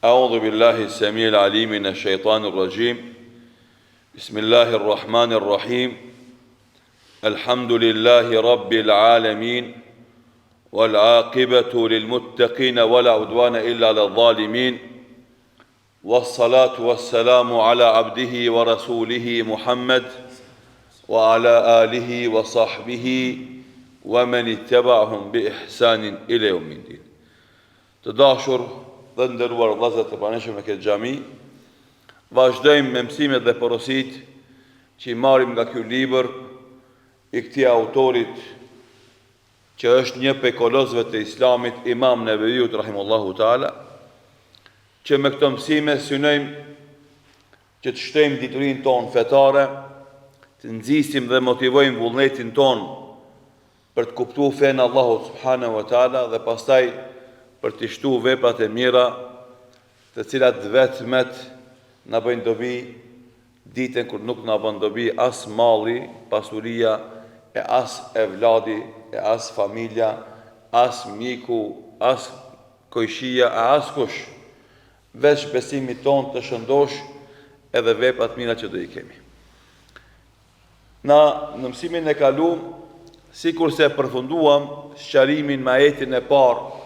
أعوذ بالله السميع العليم من الشيطان الرجيم بسم الله الرحمن الرحيم الحمد لله رب العالمين والعاقبة للمتقين ولا عدوان إلا على الظالمين والصلاة والسلام على عبده ورسوله محمد وعلى آله وصحبه ومن اتبعهم بإحسان إلى يوم الدين. Të dhe ndëruar vëllezër të pranishëm në këtë xhami, vazhdojmë me mësimet dhe porositë që i marrim nga ky libër i këtij autorit që është një prej kolozëve të Islamit, Imam Neveviu rahimahullahu taala, që me këto mësime synojmë që të shtejmë diturinë tonë fetare, të nxisim dhe motivojmë vullnetin tonë për të kuptuar fenë Allahut subhanahu wa taala dhe pastaj për të shtuar veprat e mira, të cilat vetmet na bëjnë dobi ditën kur nuk na bën dobi as malli, pasuria, e as evladi, e as familja, as miku, as kojshia, e as kush, veç besimi ton të shëndosh edhe veprat mira që do i kemi. Na në mësimin e kaluam, sikur se përfunduam sqarimin me ajetin e parë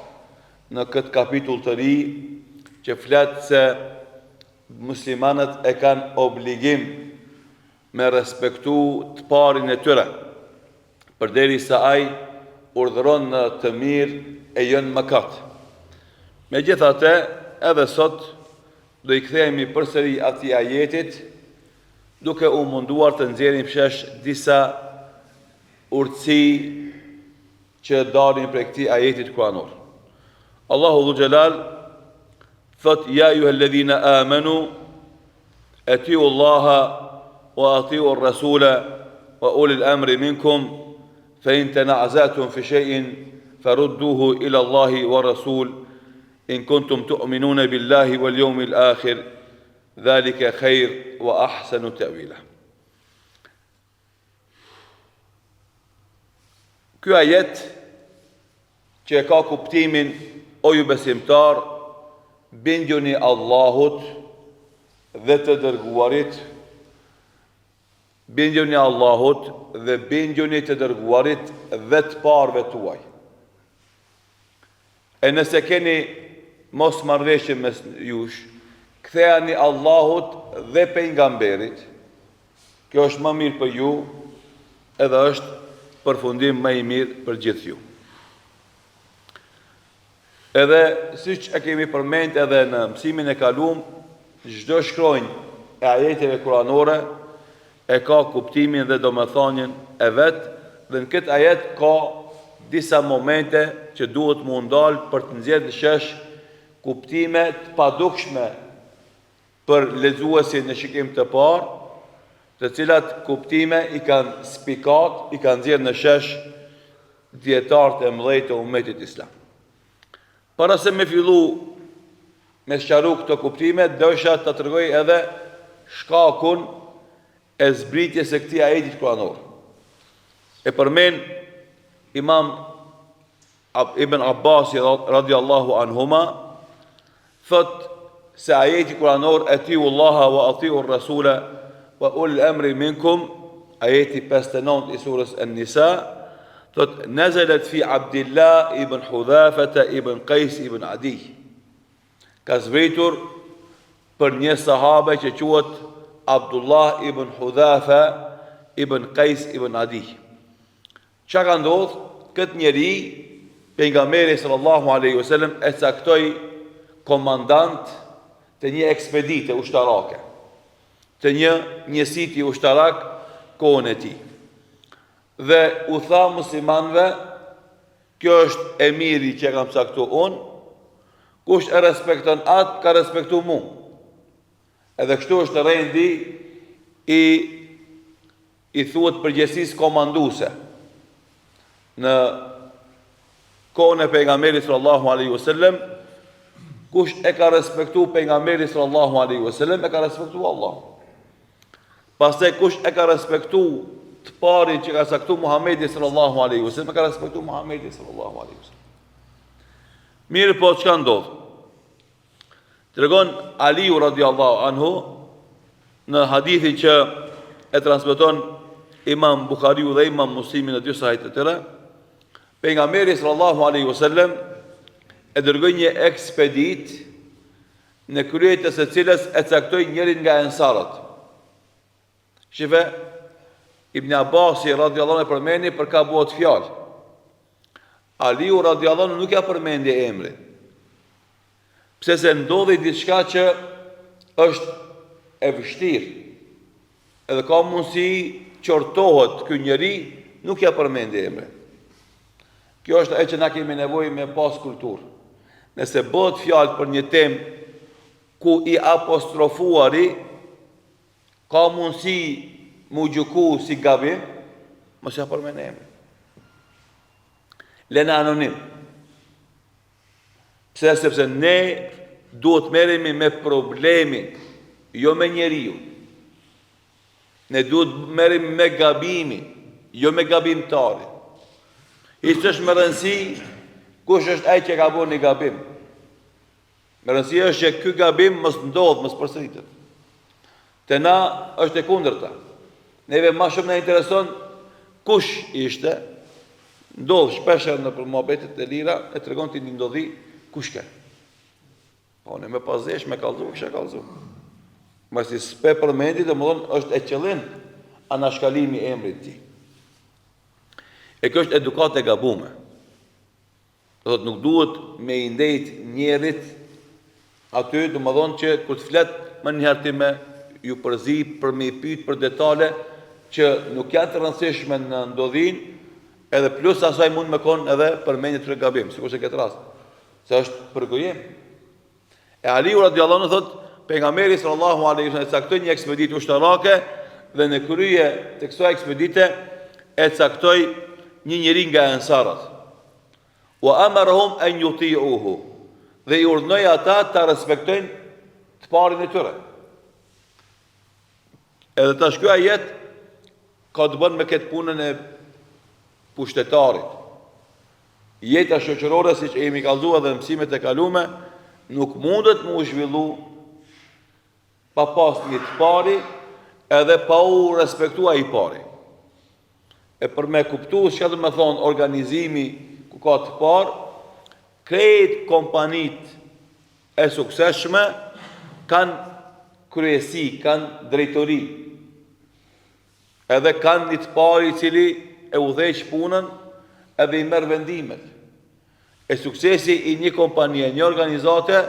në këtë kapitull të ri, që flet se muslimanët e kanë obligim me respektu të parin e tyre, përderisa ai urdhëron në të mirë e jo në mëkat. Megjithatë, edhe sot do i kthehemi përsëri atij ajetit, duke u munduar të nxjerrim shesh disa urtësi që dalin prej këtij ajetit kuranor. Allahu Dhu Gjelal thot: Ja ayyuhalladhina amanu atiu Allaha wa atiu ar-rasula wa ulil amri minkum fa in tana'azatum fi shay'in farudduhu ila Allahi wa rasul in kuntum tu'minuna billahi wal yawmil akhir dhalika khair wa ahsanu ta'wila. Ky ajet që ka kuptimin: o ju besimtar, bindjuni Allahut dhe të dërguarit, bindjuni Allahut dhe bindjuni të dërguarit dhe të parëve tuaj. E nëse keni mos marrëveshje mes jush, kthehani Allahut dhe pejgamberit. Kjo është më mirë për ju, edhe është përfundim më i mirë për gjithë ju. Edhe siç e kemi përmend edhe në mësimin e kaluam, çdo shkronjë e ajeteve kuranore e ka kuptimin dhe domethënien e vet, dhe në këtë ajet ka disa momente që duhet mu ndal për të nxjerrë shesh kuptime të padukshme për lexuesin në shikim të parë, të cilat kuptime i kanë spikat, i kanë nxjerrë në shesh dietarët e mëdhenj të ummetit islam. Para se me fillu me sqaru këto kuptime, dësha të tregoj edhe shkakun e zbritjes së këtij ajeti kuranor. E përmend Imam Ibn Abbas radhiyallahu anhuma, thot se ajeti kuranor atiu Allaha wa atiu ar-rasula wa ulil amri minkum, ajeti 59 i surës An-Nisa, thot nazalat fi Abdillah ibn Hudhafa ibn Qais ibn Adi. Ka zbritur për një sahabe që quhet Abdullah ibn Hudhafa ibn Qais ibn Adi. Çka ka ndodhur? Këtë njeri pejgamberi sallallahu alaihi wasallam e caktoi komandant të një ekspedite ushtarake, të një njësiti ushtarak kohën e tij. Dhe u tha muslimanëve: kjo është emiri që kam caktuar unë, kush e respekton atë ka respektuar mua. Edhe kështu është rendi i thuhet përgjegjësisë komanduese. Në kohën e pejgamberit sallallahu alaihi wasallam, kush e ka respektuar pejgamberin sallallahu alaihi wasallam e ka respektuar Allah. Pastaj kush e ka respektuar të pari që ka saktu Muhamedi sallallahu alaihi wasallam, ka respektu Muhamedi sallallahu alaihi wasallam. Mirë, po çka ndodh? Tregon Aliu radiallahu anhu në hadithin që e transmeton Imam Bukhariu dhe Imam Muslimi në dy sahih të tëra, pejgamberi sallallahu alaihi wasallam e dërgoi një ekspedit në krye të së cilës e caktoi njërin nga ensarët. Shife, Ibn Abbasi radiallahu anhu përmendi për ka bëhet fjalë. Aliu radiallahu anhu nuk ja përmendi emrin. Pse se ndodhi diçka që është e vështirë. Edhe ka mundësi qortohet ky njeri, nuk ja përmendi emrin. Kjo është ajo që na kemi nevojë me pas kulturë. Nëse bëhet fjalë për një temë ku i apostrofuari ka mundësi mu gjuku si gabim, mos ja përmend emrin. Lena anonim. Pse? Sepse ne duhet merremi me problemin, jo me njeriu. Ne duhet merremi me gabimin, jo me gabimtarin. Ishte është më rëndësi kush është ai që ka bërë një gabim. Më rëndësia është që ky gabim mos ndodh, mos përsëritet. Te na është e kundërta. Neve më shumë na intereson kush ishte. Ndodh shpesh në muhabetet e lira e tregon ti ndodhi kush ka. Po ne më pazesh me kallzu, kisha kallzu. Mos i s'pe përmendi, domthon është e qëllim anashkalimi i emrit ti. E kjo është edukat e gabume. Do të nuk duhet me i ndejt njerit aty, domthon që kur të flet më njëherë ti me ju përzi për me i pyet për detale që nuk janë të rëndësishme në ndodhin, edhe plus asaj mund me kon edhe përmendje të gabim, sikur se këtë rast. Se është përgojim. E Aliu radiallahu anhu thot, pejgamberi sallallahu alaihi wasallam caktoi një ekspeditë ushtarake dhe në krye të kësaj ekspedite e caktoi një njeri nga ensarët. Wa amarahum an yuti'uhu. Dhe i urdhnoi ata ta respektojnë të parin e tyre. Edhe tash ky ajet ka të bënë me këtë punën e pushtetarit. Jeta shoqërore, siç e kemi kallzuar edhe në mësimet e kaluara, nuk mundet mu zhvillu pa pas një të pari edhe pa u respektua i pari. E për me kuptu që të me thonë organizimi ku ka të parë, krejt kompanit e sukseshme kanë kryesi, kanë drejtori. Edhe kanë një të pari cili e udheq punën edhe i merr vendimet. E suksesi i një kompanie, një organizate,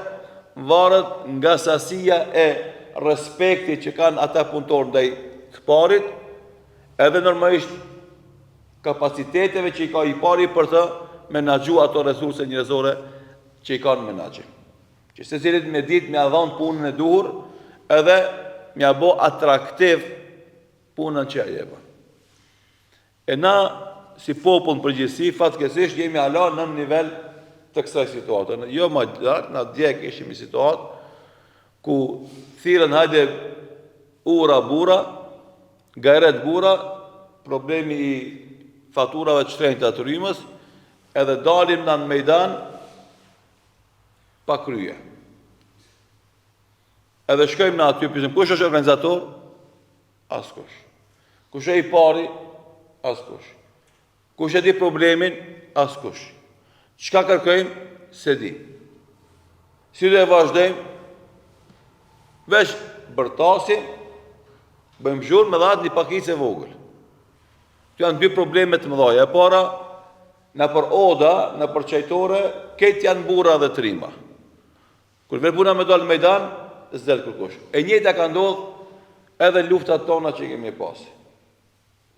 varet nga sasia e respekti që kanë ata punëtorë ndaj të parit, edhe normalisht kapaciteteve që i ka i pari për të menaxhu ato resurse njerëzore që i kanë menaxhu. Që secilit me ditë me dhënë punën e duhur, edhe me bë atraktiv punën që ai e bën. E na si popull në përgjithësi, fatkeqësisht jemi ala në nivel të kësaj situate. Jo më lartë, na dje kishim një situatë ku thirrën hajde ura bura, gajret bura, problemi i faturave të shtrenjta të rrymës, edhe dalim në mejdan pa krye. Edhe shkojmë në aty, pysim, kush është organizator? Askush. Kush e i pari? Askush. Kush e di problemin? Askush. Çka kërkojmë? Se di. Si do e vazhdojmë? Veç bërtasim, bëjmë zhurmë me dhatë një pakicë e vogël. Të janë dy probleme të mëdha. E para, në për oda, në për qajtore, këtë janë bura dhe trima. Kur vetë puna me dalë në mejdan, s'del kërkush. E njëjta ka ndodhur edhe luftat tona që kemi pas.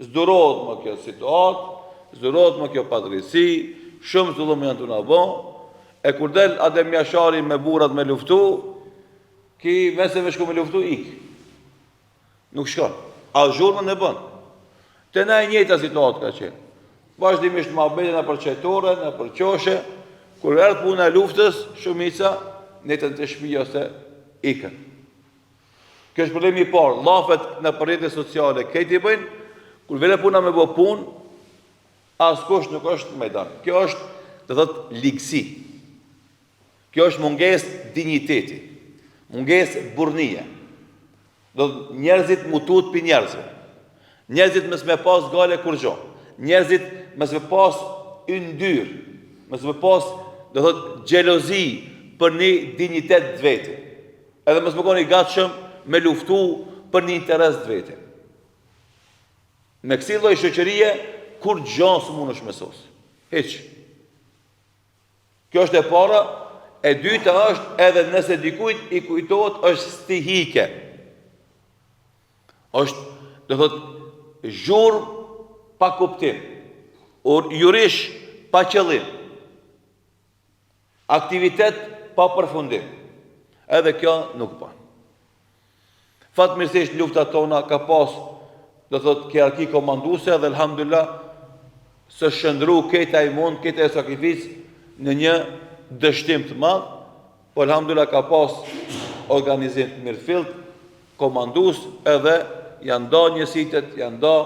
S'durohet më kjo situatë, s'durohet më kjo padrejsi, shumë zullum janë të na bë. E kur del Adem Jashari me burrat me luftu, ki meseve shku me luftu ik. Nuk shkon. A zhurmën e bën. Te na e njëjta situatë ka qenë. Vazhdimisht muhabete në për qajtore, në për qoshe, kur erdh puna e luftës, shumica netën të shtëpia ose ikën. Kjo është problemi i parë. Llafet në rrjetet sociale këti bëjnë, kur vjen puna me bë punë, askush nuk është në mejdan. Kjo është, do thotë, ligësi. Kjo është mungesë dinjiteti. Mungesë burnie. Do njerëzit mutut për njerëzve. Njerëzit mos me pas gale kur gjo. Njerëzit mos me pas yndyr, mos me pas, do thot, xhelozi për një dignitet të vetë. Edhe mos më koni gatshëm me luftu për një interes të vetë. Me kësi lloj shoqërie kur gjo së mund është mesos. Hiç. Kjo është e para, e dyta është edhe nëse dikujt i kujtohet është stihike. Është, do thot, zhurmë pa kuptim, jurish pa qëllim, aktivitet pa përfundim. Edhe kjo nuk pa. Fatmirësisht lufta tona ka pas, do thot, hierarki komanduse dhe elhamdulillah së shëndru këta i mund, këta i sakrificë në një dështim të madh, po elhamdulillah ka pas organizim të mirëfillt, komandus edhe janë da njësitet, janë da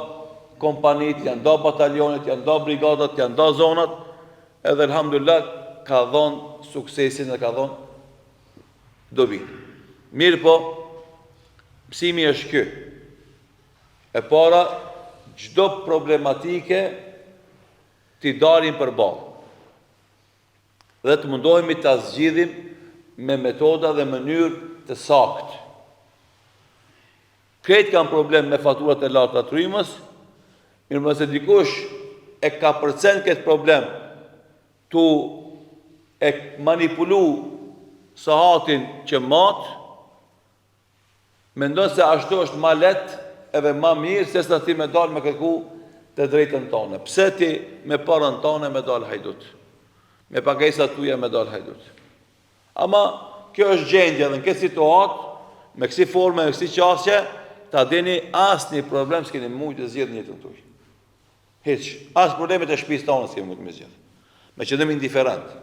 kompanit, janë da batalionet, janë da brigadat, janë da zonat, edhe elhamdulillah ka dhonë suksesin dhe ka dhonë dobi. Mirë po, mësimi është ky. E para, çdo problematike t'i dalim përballë. Dhe të mundohemi ta zgjidhim me metoda dhe mënyrë të saktë. Kretë kanë problem me faturat e larta të rrymës, mirë mëse dikush e ka përcen këtë problem tu e manipulu sahatin që matë, mendon se ashtu është ma letë edhe ma mirë se sa ti me dalë me kërku të drejtën tonë. Pse ti me parën tonë me dalë hajdut? Me pagesat tuja me dalë hajdut. Ama kjo është gjendje dhe në këtë situatë, me kësi forme, me kësi qasje, ta dini asë një problem s'keni mujtë të zjedhë njëtën tuj. Hiq, asë problemet e shpis tonë s'keni mujtë me zjedhë. Me qëndëm indiferent.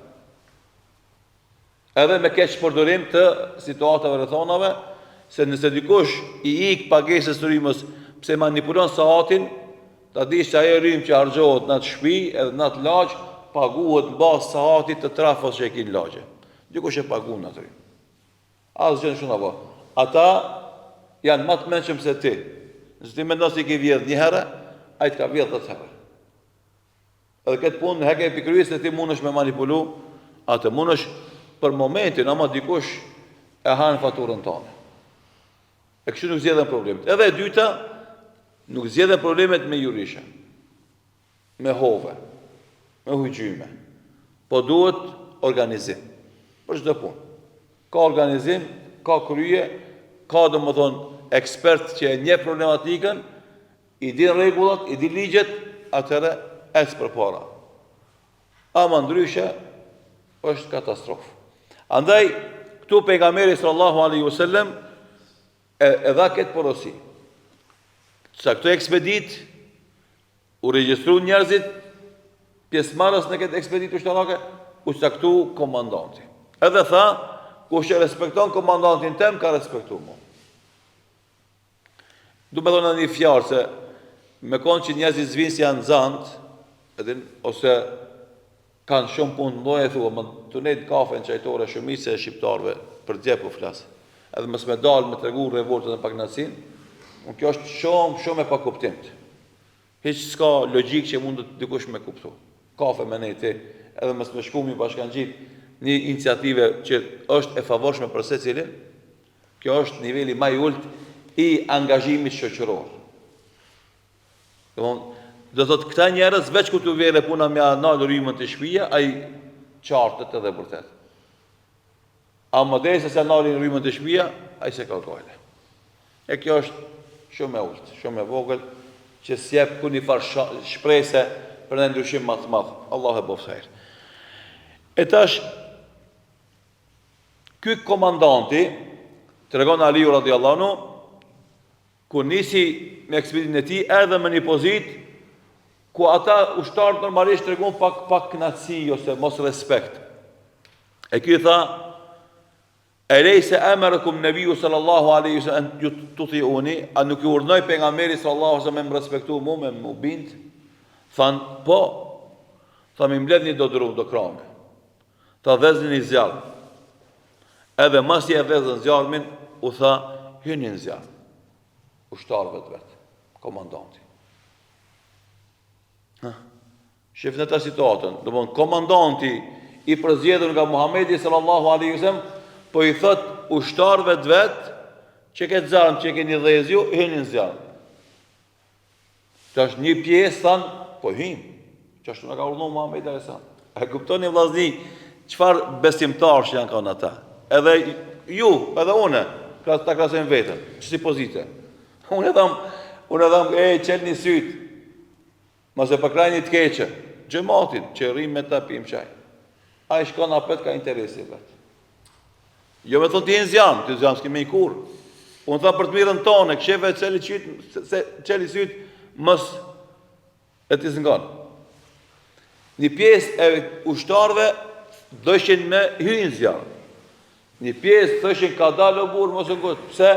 Edhe me keq shpërdorim të situatave rrethonave, se nëse dikush i ik pagesës të rrymës pse manipulon sahatin, ta dish që ajo rrymë që harxhohet në atë shtëpi edhe në atë lagj, paguhet në bazë sahatit të trafos që e kin lagje. Dikush e paguan në atë rrymë. Asgjë në shumë apo. Ata janë më të mençëm se ti. Nëse ti mendon se i ke vjedh një herë, ai të ka vjedh 10 herë. Edhe këtë punë heke pikërisht se ti mundesh me manipulu, atë mundesh për momentin, ama dikush e hanë faturën tonë. E kështu nuk zgjedhen problemet. Edhe e dyta, nuk zgjedhen problemet me jurisha, me hove, me hujgjyme. Po duhet organizim. Për çdo punë. Ka organizim, ka krye, ka domethënë ekspert që e njeh problematikën, i di rregullat, i di ligjet, atëre ecë përpara. Ama ndryshe është katastrofë. Andaj këtu pejgamberi sallallahu alaihi wasallam e dha këtë porosi. Sa këto ekspedit u regjistru njerëzit pjesëmarrës në këtë ekspedit ushtarake, u saktu komandanti. Edhe tha, kush e respekton komandantin tem, ka respektu mu. Du me dhona një fjarë, se me konë që njerëzit zvinë si janë zantë, ose kanë shumë punë të mdoja, thua, më të nejtë kafe në qajtore shumise e shqiptarve për djepu flasë, edhe mësë me dalë me tregu revoltën e pagnatësin, kjo është shumë e pa kuptimt. Hiq s'ka logjik që mund të dikush me kuptu. Kafe me nejti, edhe mësë me shkumi bashkan gjitë një iniciative që është e favorshme për se cilin, kjo është nivelli ma i ullt i angazhimit shoqëror. Do thot këta njerëz veç ku të vjere puna me analë rrymën të shpija, ai qartët edhe vërtet. A më dhe se se analin rrymën të shpija, ai se ka gajle. E kjo është shumë e ullt, shumë e vogël, që s'jep ku një farë shprese për në ndryshim më të madhë. Allah e bofë sajrë. E tash, ky komandanti, të regon Aliu radiallahu anhu, ku nisi me ekspeditin e ti, erdhe me një pozit, ku ata ushtarët normalisht të regon pak knatësi, ose mos respekt. E ky tha, e lejse emërëkum nebiju sallallahu aleyhi sallam ju të thiuni, a nuk ju urnoj për nga meri sallallahu aleyhi sallam me më respektu mu, me më bind, thanë, po, tha mi mbledh një do dru, do krame, tha dhezni një zjarë, Edhe mas i e vezën zjarmin, u tha, hyni në zjarm. Ushtarëve të vetë, komandanti. Shifnë të situatën, do mënë komandanti i përzjedhur nga Muhamedi sallallahu alaihi wasallam, po i thot ushtarëve të vetë, që këtë zjarm, që keni dhezju, hyni në zjarm. Që është një pjesë, thanë, po hymë, që është në ka urdhëruar Muhamedi sallallahu alaihi wasallam. E kuptoni vllazni, çfarë besimtarësh janë kanë ata. Edhe ju, edhe une, ta krasojmë vetën, që si pozite. Unë e dham, qelni sytë, mase përkrajni të keqë, gjematin, që rrim me ta pim qaj. A i shkon apet ka interesi vetë. Jo me thonë t'jenë zjamë, të zjamë s'ki me i kur. Unë tha për të mirën tonë, kësheve qeli sytë, mës e t'i zënganë. Një pjesë e ushtarve dëshin me hyjnë zjamë. Një pjesë thëshin ka dalë o burë, mos e ngosë. Pse?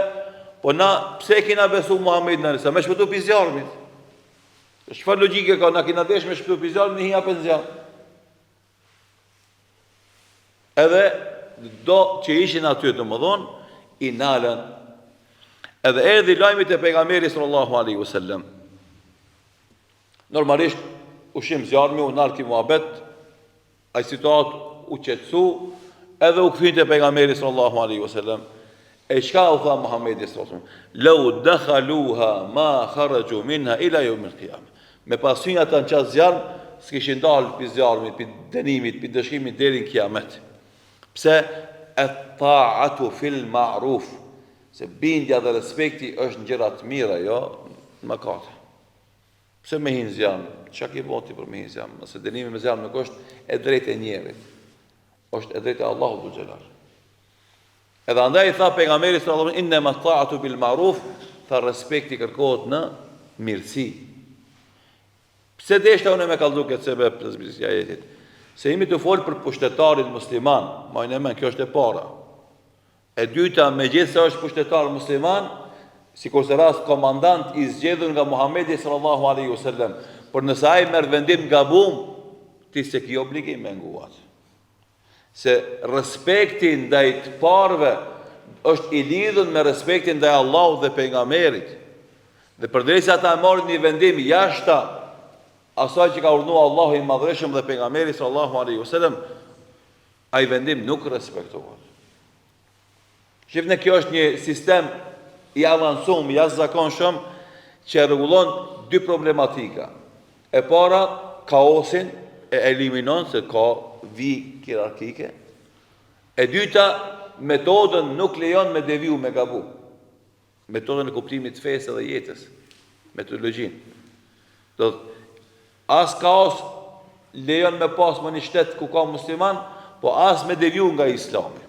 Po na, pse kina besu Muhammed në nisa? Me shpëtu për zjarëmit. Shfar logike ka, na kina desh me shpëtu për zjarëmit, në hinja për zjarëm. Edhe do që ishin aty të më dhonë, i nalën. Edhe erdhi lajmit e pejgamberi sallallahu alaihi wasallam. Normalisht, ushim zjarëmi, u nalë ki muhabet, a i situatë u qetësu, edhe u këthyn të pejgamberi sallallahu alaihi wasallam. E qka u tha Muhammedi sallallahu alaihi wasallam? Lau dakhaluha ma kharaju minha ila yawmil qiyamah. Me pasynja ta në qatë zjarëm, s'kishin dalë për zjarëmit, për dënimit, për dëshkimit deri në kiamet. Pse? At-ta'atu fil ma'ruf. Se bindja dhe respekti është në gjëra të mira, jo në mëkate. Pse me hinë zjarëm? Qa ki boti për me hinë zjarëm? Nëse dënimi me zjarëm nuk është e drejtë e njerit. është e drejtë e Allahu dhul xhelal. Edhe andaj tha pejgamberi sallallahu alaihi wasallam inna mata'atu bil ma'ruf, tha respekti kërkohet në mirësi. Pse deshta unë me kallzu këtë sebeb të zbrisja jetit? Se jemi të folë për pushtetarin musliman, majnë e men, kjo është e para. E dyta, me gjithë se është pushtetar musliman, si kurse rast komandant i zgjedhur nga Muhamedi sallallahu alaihi wasallam, por nëse ai merr vendim gabum, ti se ki obligim me nguat. Se respekti ndaj të parëve është i lidhur me respektin ndaj Allahut dhe pejgamberit. Dhe përderisa ata marrin një vendim jashtë asaj që ka urdhëruar Allahu i Madhreshëm dhe pejgamberi sallallahu alaihi wasallam, ai vendim nuk respektohet. Shifni, kjo është një sistem i avancuar, i jashtëzakonshëm që rregullon dy problematika. E para, kaosin e eliminon se ka vi hierarkike. E dyta, metodën nuk lejon me deviu, me gabu. Metodën e kuptimit të fesë dhe jetës, metodologjinë. Do të as kaos lejon me pas më një shtet ku ka musliman, po as me deviu nga Islami.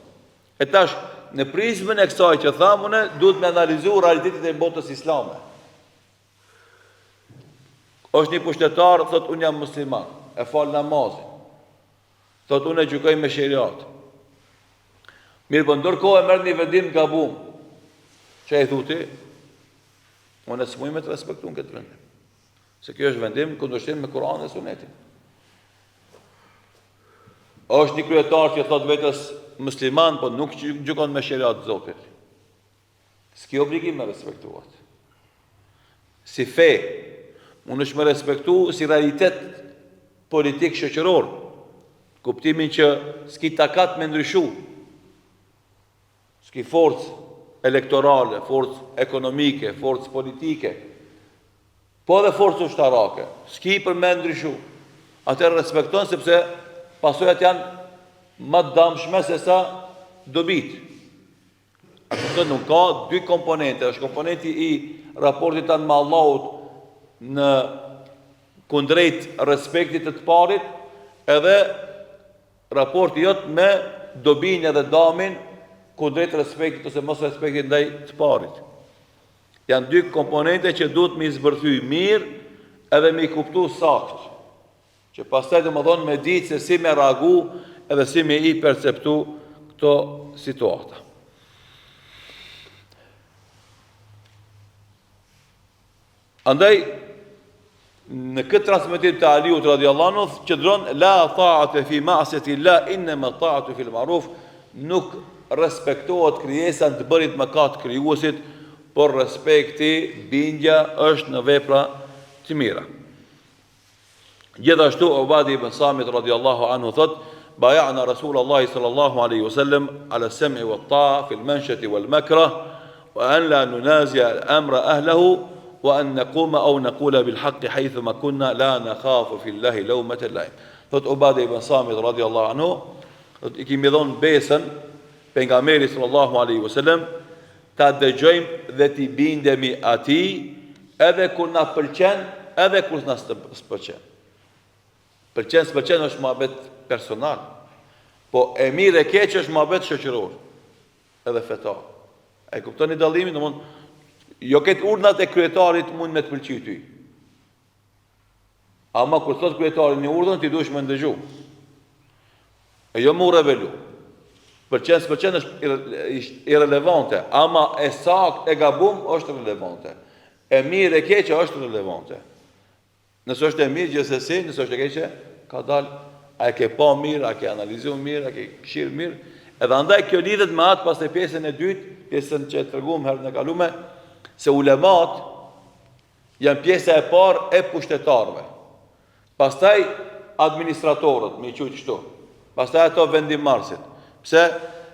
E tash, në prizmën e kësaj që thamune, duhet me analizu realitetit e botës islame. Është një pushtetar, thot unë jam musliman, e fal namazin. Thot unë e gjykoj me sheriat. Mirë, për ndërkohë e merr një vendim gabum. Që e thuti? Unë e s'muj me të respektu në këtë vendim. Se kjo është vendim kundërshtim me Kur'anin dhe Sunetin. Është një kryetar që thot vetës musliman, po nuk gjykon me sheriat Zotit. S'ki obligim me respektuat. Si fe, unë është me respektu si realitet politik shoqëror, kuptimin që s'ki takat me ndryshu, s'ki forcë elektorale, forcë ekonomike, forcë politike, po dhe forcë ushtarake, s'ki për me ndryshu. Atër respekton sepse pasojat janë më damshme se sa dobit. A këtë nuk ka dy komponente, është komponenti i raportit tanë me Allahut në kundrejt respektit të parit, edhe raporti jot me dobin edhe damin kundrejt respektit ose mos respektit ndaj të parit. Janë dy komponente që duhet me zbërthy mirë edhe me i kuptu sakt, që pastaj dhe më thonë me ditë se si me reagu edhe si me i perceptu këto situata. Andaj, në këtë transmetim të Aliut radiallahu anhu, qëndron la ta'ate fi ma'siyati Allah, innama ta'atu fil ma'ruf, nuk respektohet krijesa në të bërit mëkat krijuesit, por respekti, bindja është në vepra të mira. Gjithashtu Ubadi ibn Samit radhiyallahu anhu thot: "Bay'na Rasulullah sallallahu alaihi wasallam ala as-sam'i wat-ta'a fi al-manshati wal-makrah wa an la nunazi' al-amra ahlihi wa an naquma aw naqula bil-haqqi haythuma kunna la nakhafu fi Allahi lawmata al-la'im." Thot Ubadi ibn Samit radhiyallahu anhu, i kemi dhënë besën pejgamberit sallallahu alaihi wasallam ta dëgjojmë dhe t'i bindemi atij edhe kur na pëlqen, edhe kur na s'pëlqen. Pëlqen s'pëlqen është mohabet personal, po e mirë e keq është mohabet shoqëror, edhe fetar. E kuptoni dallimin? Domthonë, jo këtë urdhnat e kryetarit mund me të pëlqej ty. Ama kur thot kryetari një urdhën, ti duhesh më ndëgju. E jo më u revelu. Pëlqen s'pëlqen është irrelevante, ama e sakt e gabum është relevante. E mirë e keq është relevante. Nëse është e mirë gjithsesi, nëse është e keqe, ka dalë, a e ke pa mirë, a ke analizuar mirë, a ke këshirë mirë. Edhe andaj kjo lidhet me atë pas e pjesën e dytë, pjesën që e treguam herën e kalume, se ulemat janë pjesa e parë e pushtetarëve. Pastaj administratorët, me i quajtë kështu. Pastaj ato vendimarrësit. Pse?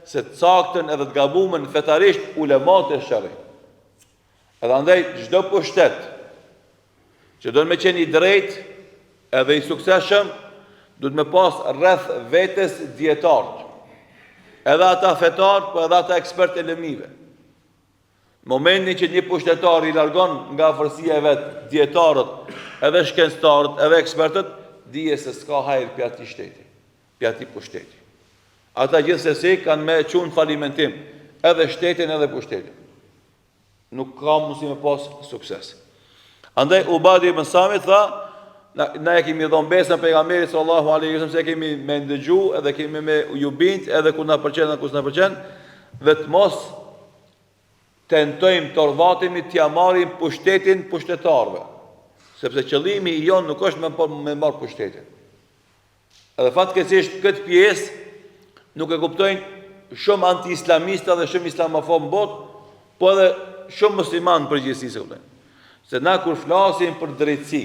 Se të saktën edhe të gabumen fetarisht ulemat e shëri. Edhe andaj çdo pushtet që do të me qenë i drejt edhe i suksesshëm, do të me pas rreth vetes dietarë. Edhe ata fetar, po edhe ata ekspert e lëmive. Momentin që një pushtetar i largon nga afërsia e vet dietarët, edhe shkencëtarët, edhe ekspertët, dije se s'ka hajër për ati shteti, për ati pushteti. Ata gjithsesi kanë me qunë falimentim, edhe shtetin edhe pushtetin. Nuk ka mundësi me pas sukses. Andaj Ubadi ibn Samit tha, na e kemi dhënë besën pejgamberit sallallahu alaihi wasallam se kemi me ndëgju, edhe kemi me ju bind, edhe kur na pëlqen edhe kur s'na pëlqen, dhe të mos tentojmë të orvatemi t'ja marrim pushtetin pushtetarëve. Sepse qëllimi i jon nuk është me marr pushtetin. Edhe fatkeqësisht këtë pjesë nuk e kuptojnë shumë anti-islamista dhe shumë islamofob në botë, po edhe shumë musliman përgjithësi se kuptojnë. Se na kur flasim për drejtësi,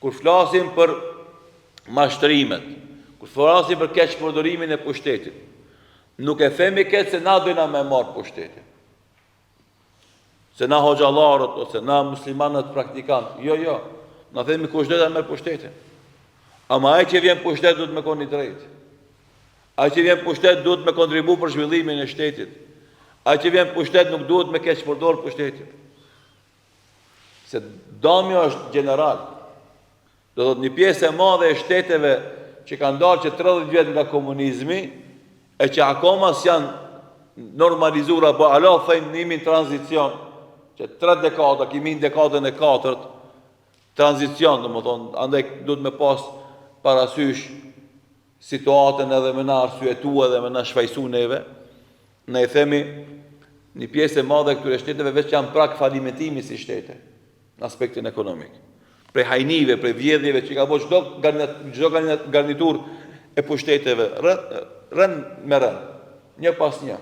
kur flasim për mashtrimet, kur flasim për keqpërdorimin e pushtetit, nuk e themi këtë se na dojna me marë pushtetin. Se na hoxhallarët, ose na muslimanët praktikantë. Jo. Na themi kush do ta merr pushtetin. Ama ai që vjen pushtet duhet me qenë i drejtë. Ai që vjen pushtet duhet me kontribu për zhvillimin e shtetit. Ai që vjen pushtet nuk duhet me keqpërdor pushtetin. Se dami është general. Do thotë një pjesë e madhe e shteteve që kanë dalë që 30 vjet nga komunizmi e që akoma s'janë normalizuar apo ala thënë nimin tranzicion, që 3 dekada, kimi në dekadën e 4, tranzicion, domethënë, andaj duhet me pas parasysh situatën edhe me na arsyetu edhe me na shfaqsu neve. Ne i themi një pjesë e madhe këtyre shteteve veç janë prak falimentimi si shtete në aspektin ekonomik. Prej hajnive, prej vjedhjeve që ka bo çdo garnitur e pushteteve, rën me rën, një pas një,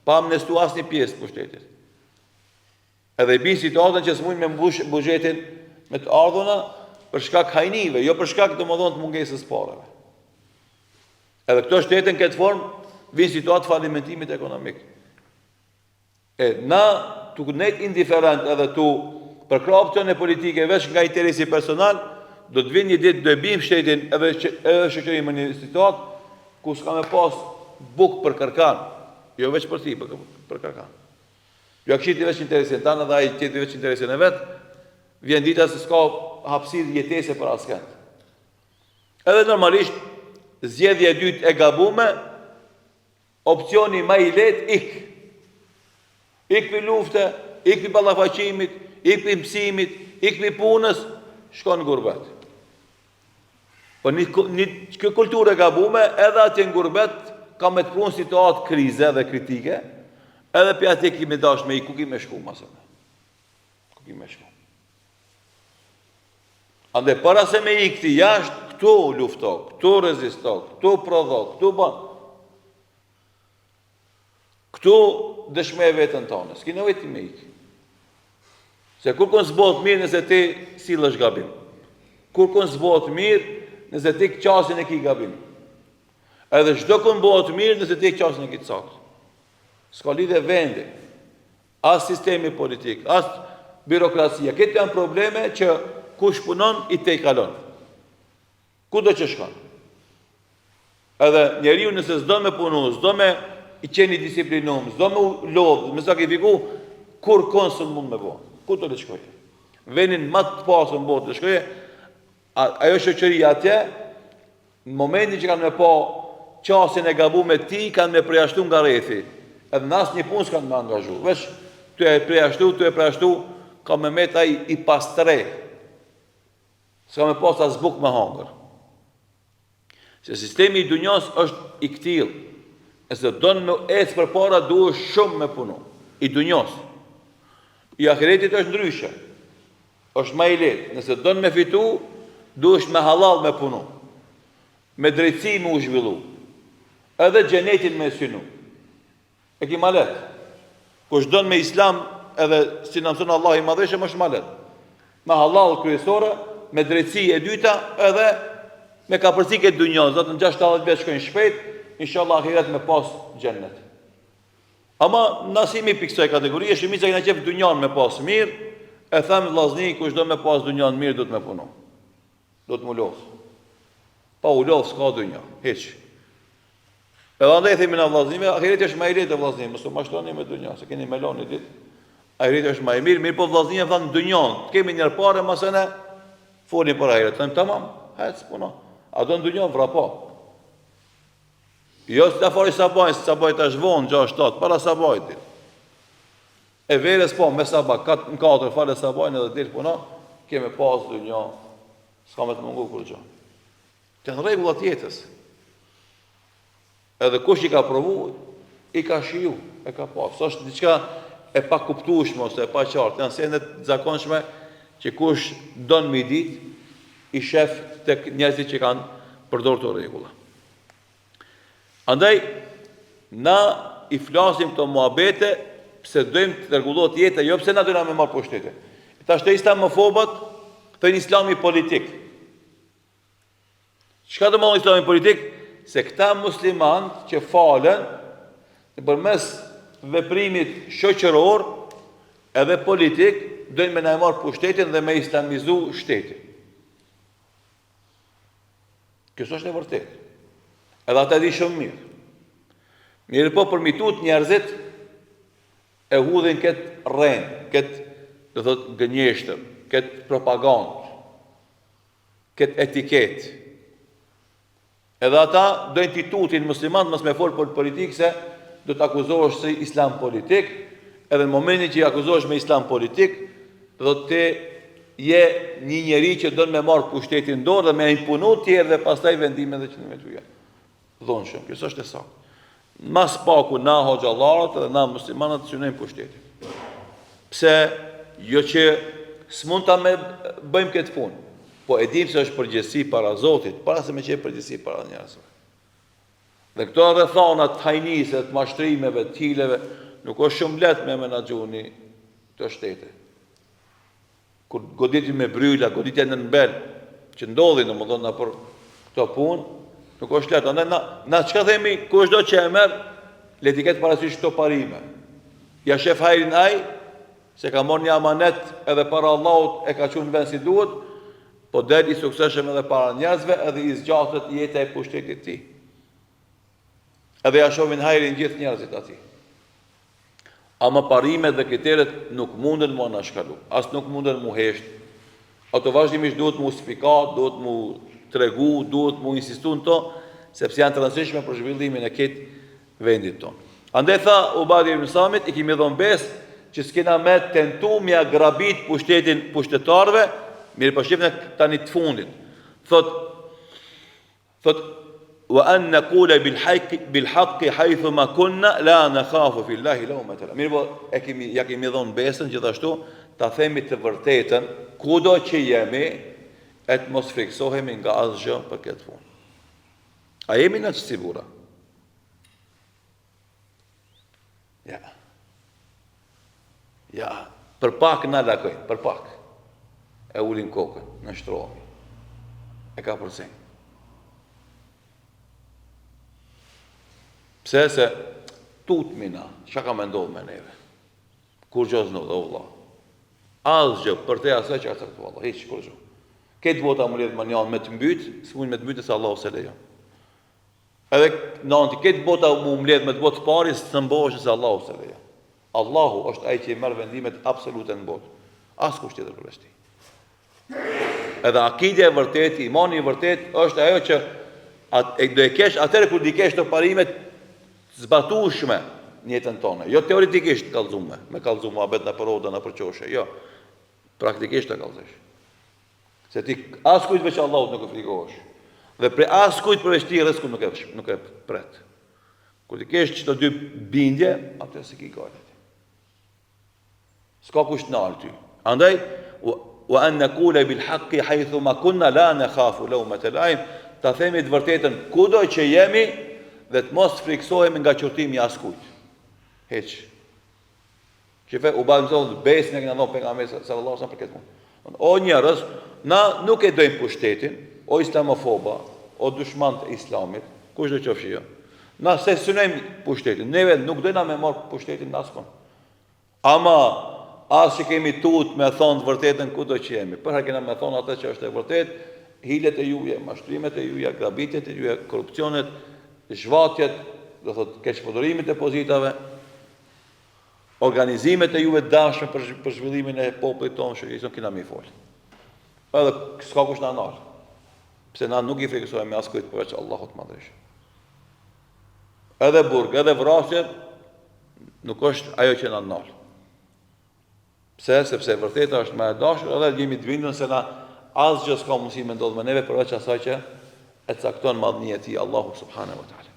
pa amnestu asnjë pjesë pushtetit. Edhe i bin situatën që s'mujnë me mbush buxhetin me të ardhuna për shkak hajnive, jo për shkak domethënë të mungesës parave. Edhe këto shtete në këtë formë vinë situatë falimentimit ekonomik. Na tu net indiferent edhe tu për kraptën e politike veç nga interesi personal, do të vinë një ditë do e bim shtetin edhe shoqërinë në një situatë ku s'ka me pas buk për kërkan, jo veç për ti, për kërkan. Jo këshiti veç interesin tanë dhe ai tjetri veç interesin e vet, vjen dita se s'ka hapësirë jetese për askënd. Edhe normalisht zgjedhja e dytë e gabume, opcioni më i lehtë ik për lufte, ik për ballafaqimit, ik për mësimit, ik për punës, shkon në gurbet. Po një kulturë e gabume, edhe atje në gurbet, ka me të prunë situatë krize dhe kritike, edhe për atje kime dash me i ku kime shku, masëme. Ku kime shku. Ande, para se me i këti jashtë, këtu lufto, këtu rezisto, këtu prodho, këtu ban. Këtu dëshme vetën tonë, s'ki nevojë ti me ikë. Se kur kon s'bëhet mirë nëse ti sillesh gabim. Kur kon s'bëhet mirë nëse ti qasjen e ki gabim. Edhe çdo kon bëhet mirë nëse ti qasjen e ki saktë. S'ka lidhje vendi, as sistemi politik, as birokracia. Këto janë probleme që kush punon i te i kalon. Kudo që shkon. Edhe njeriu nëse s'do me punu, s'do me i qeni disiplinum, s'do me lodh, me sakrifiku, kur konsum mund me bo. Ku të le shkoje? Venin më të pasur në botë le shkoje, ajo shoqëria atje, në momentin që kanë me po qasjen e gabuar ti, kanë me përjashtu nga rrethi. Edhe në asnjë punë s'kanë me angazhu. Veç ty e përjashtu, ka me met ai i pastre. S'ka me pas as buk me hangër. Se sistemi i dunjas është i këtill. Nëse don me ecë përpara duhet shumë me punu. I dunjas. I ahiretit është ndryshe. Është më i lehtë. Nëse don me fitu, duhesh me halal me punu. Me drejtësi me u zhvillu. Edhe xhenetin me synu. E ki malet. Kush don me islam, edhe si na mëson Allah i madhëshëm, është malet. Me halal kryesore, me drejtësi e dyta, edhe me kapërcike e dunjës. Do të në 60 vjet shkojnë shpejt, inshallah ahiret me pas xhennet. Ama nasimi për kësaj kategorie, shumica kena qef dunjan me pas mirë, e them vllazni, kush do me pas dunjan mirë, do të me punu. Do të mu lodh. Pa u lodh s'ka dunja, hiç. Edhe andaj themi na vllaznime, ahireti është më i lehtë e vllazni, mos u mashtoni me dunjan, se keni me lani ditë. Ahireti është më i mirë, mirë po vllaznime thanë dunjan, kemi një parë masane, foni për ahiret. Them tamam, hajt puno. A do në dunjan vrapo. Jo s'ta fori sabaj, se sabaj të është vonë, 6-7, para sabajt dit. E veres po, me sabaj, në 4 fare sabajnë edhe dit puno, keme pas dunjan, s'ka me të mungu kur gjë. Të në regullat jetës. Edhe kush i ka provu, i ka shiju, e ka pas. Së është diqka e pa kuptushme, ose e pa qartë. Janë sendet zakonshme që kush donë mi dit, i shef të njerëzit që kanë përdor të regula. Andaj, na i flasim të muhabete, pse dojmë të rregullot jetë, jo pse na dojna me marë pushtete. Ta shte islamofobët, thënë islami politik. Çka do mëllë islami politik? Se këta muslimanë që falen, në përmes veprimit shoqëror edhe politik, dojnë me na e marë pushtetin dhe me islamizu shtetin. Kësë është e vërtet. Edhe ata di shumë mirë. Mirë po përmitut njerëzit e hudhin këtë rrenë, këtë, do thot, gënjeshtër, këtë propagandë, këtë etiketë. Edhe ata dojnë titutin musliman mos me folë për politikë se do të akuzohesh si islam politik, edhe në momentin që i akuzohesh me islam politik, do të je një njeri që do me marë pushtetin dorë dhe me impunu tjerë dhe pastaj vendime dhe që në me tuja. Dhonë shumë, kësë është e saktë. Mas paku na hoxhallarët edhe na muslimanët të synojnë pushtetin. Pse, jo që s'mund ta me bëjmë këtë punë, po e dim se është përgjegjësi para Zotit, para se me që e përgjegjësi para njerëzve. Dhe këto rrethana të hajnisë, të mashtrimeve, të hileve, nuk është shumë lehtë me menaxhuni të shtete. Kur goditin me bryla, goditja në nëmbel, që ndodhin domethënë për këto punë, nuk është lehtë. Andaj na çka themi, kushdo që e merr, le të ketë parasysh këto parime. Ja shef hajrin ai, se ka marrë një amanet edhe para Allahut e ka qenë në vend si duhet, po del i suksesshëm edhe para njerëzve, edhe i zgjatet jeta e pushtetit të tij. Edhe ja shohin hajrin gjithë njerëzit atij. Ama parimet dhe kriteret nuk munden mu anashkalu, as nuk munden mu hesht. Ato vazhdimisht duhet mu spikat, duhet mu tregu, duhet mu insistu në to, sepse janë të rëndësishme për zhvillimin e këtë vendit tonë. Andaj tha Ubadi ibn Samit, i kemi dhënë besë që s'kena me tentu mja grabit pushtetin pushtetarve, mirë për shqipën tani të fundit. Thot, wa an naqula bil haqqi haythu ma kunna la nakhafu fillahi lawmata laim. Mirë po ja kemi dhënë besën gjithashtu ta themi të vërtetën kudo që jemi, et mos friksohemi nga asgjë për këtë punë. A jemi në sigura? Ja, për pak na lakojnë, për pak. E ulin kokën, në shtrohemi. E ka përsen. Pse se tut mina, çka ka me ndodhë me neve? Kur gjë s'ndodhë, o Allah. Asgjë për te asaj që ka caktuar Allah, hiç kur gjë. Këtë vota më lidh më njën me të mbyt, s'mund me të mbyt se Allahu se lejon. Edhe nanti këtë bota mu mbledh me të botë pari, së mbohesh se Allahu se lejon. Allahu është ai që i merr vendimet absolute në botë. Askush tjetër përveç tij. Edhe akidja e vërtet, imani i vërtet është ajo që do e kesh atëherë kur di kesh të parimet zbatueshme në jetën tonë. Jo teoretikisht kallëzume, me kallëzume abet në përroda në përqoshe, jo. Praktikisht të kallëzosh. Se ti askujt veç Allahut nuk e frikohesh. Dhe pre askujt përveç tij rrezikun nuk e pret. Kur ti kesh çdo dy bindje, atë se ki gale. S'ka kush të nalë ty. Andaj, wa an naqula bil haqqi haythu ma kunna la nakhafu lawmata laim, ta themi të vërtetën kudo që jemi dhe të mos friksohemi nga qortimi i askujt. Hiç. Që u bazojmë besën që na dhon pejgamberi sallallahu alaihi wasallam për këtë punë. O njerëz, na nuk e dojmë pushtetin, o islamofoba, o dushman të islamit, kush do qofshi jo. Na se synojmë pushtetin, neve nuk dojna me marr pushtetin në askon. Ama as që kemi tut me thonë të vërtetën kudo që jemi. Përha kena me thonë atë që është e vërtet, hilet e juja, mashtrimet e juja, grabitjet e juja, korupcionet, zhvatjet, do thot keqpërdorimet e pozitave, organizimet e juve dashme për zhvillimin e popullit tonë, që i kena mi folë. Edhe s'ka kush na nalë. Pse na nuk i frikësojmë me askujt përveç Allahut madhërisht. Edhe burg, edhe vrasje, nuk është ajo që na nalë. Pse? Sepse vërteta është më e dashur, edhe jemi të bindur se na asgjë s'ka mundësi me ndodh me neve përveç asaj që e cakton madhënia e tij Allahu subhanahu wa taala.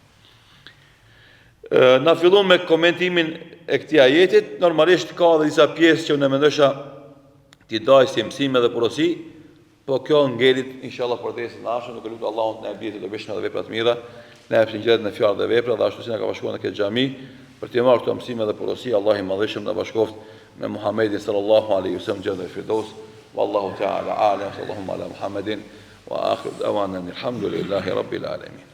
Na fillon me komentimin e këtij ajetit, normalisht ka edhe disa pjesë që unë mendosha t'i daj si mësime dhe porosi, po kjo ngelit inshallah për desën e ashëm, nuk e lut Allahun të na bëjë të dobishme dhe vepra të mira, na jap sinqeritet në fjalë dhe vepra, dhe ashtu si na ka bashkuar në këtë xhami, për të marrë këto mësime dhe porosi, Allahu i madhëshëm na bashkoft me Muhammedin sallallahu alaihi wasallam gjallë firdaus, wallahu ta'ala a'lam, sallallahu ala Muhammedin wa akhir da'wana alhamdulillahi rabbil alamin.